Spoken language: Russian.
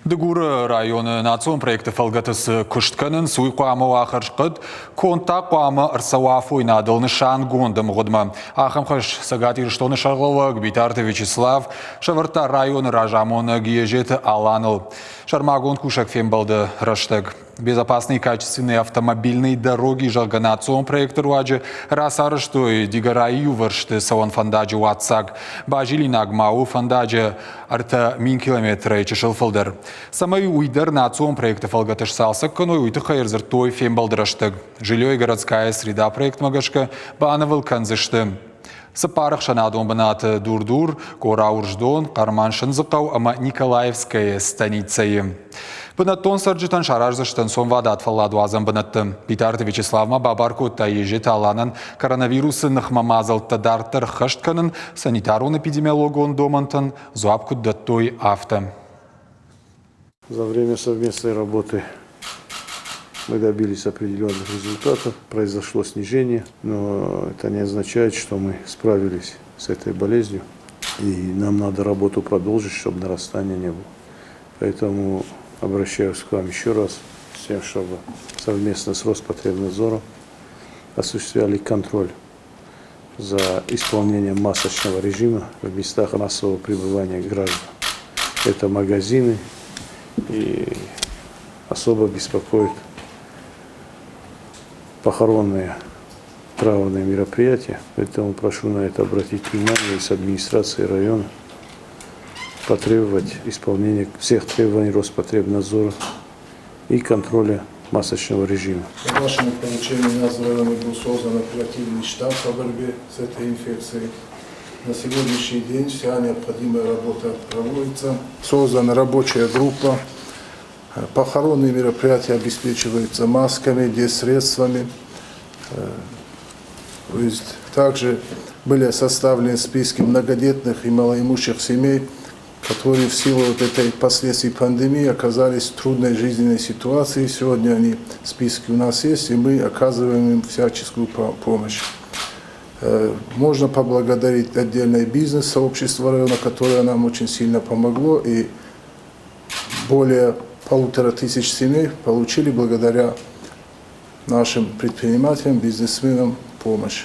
Дыгуры районы национ проекты фалгатысы күшткінің суй қуамы ақыршқыд, конта қуамы ырсауаф ойнадылны шан гондым ғудмы. Ақымқыш сағат ирштоны шарғылы Гбитарты Вячеслав, шавырта районы ражамоны гиежеті аланыл. Шармагон кушак фембалды раштык. Безопасные и качественные автомобильные дороги жалганацион проекты руаджи расарыштой дигараю варшты саван фандаджи уатсак. Бажили нагмау фандаджи арта мин километра чешил фалдер. Самый уйдер национ проекты фалгатыш салсак, коной уйты хайрзертой фембалдраштык. Жилье и городская среда проект магашка бановал канзышты. Сапарах шанадон банат дур-дур, кора урждон, карман шынзыкау, ама Николаевская станицей. Бынаттон сарджитан шаражзыштан сон вадат фалладу азам бынатты. Питарты Вячеславма бабаркутта ежет аланын коронавирусы нахмамазалты дартыр хыштканын санитарун эпидемиологон домантын зуапкут даттой авто. За время совместной работы мы добились определенных результатов, произошло снижение, но это не означает, что мы справились с этой болезнью, и нам надо работу продолжить, чтобы нарастания не было. Поэтому обращаюсь к вам еще раз с тем, чтобы совместно с Роспотребнадзором осуществляли контроль за исполнением масочного режима в местах массового пребывания граждан. Это магазины, и особо беспокоит похоронные траурные мероприятия, поэтому прошу на это обратить внимание и с администрации района потребовать исполнения всех требований Роспотребнадзора и контроля масочного режима. По вашему поручению у нас в районе был создан оперативный штаб по борьбе с этой инфекцией. На сегодняшний день вся необходимая работа проводится. Создана рабочая группа. Похоронные мероприятия обеспечиваются масками, средствами. Также были составлены списки многодетных и малоимущих семей, которые в силу вот этой последствий пандемии оказались в трудной жизненной ситуации. Сегодня они списки у нас есть, и мы оказываем им всяческую помощь. Можно поблагодарить отдельное бизнес-сообщество района, которое нам очень сильно помогло, и более 1500 семей получили благодаря нашим предпринимателям, бизнесменам помощь.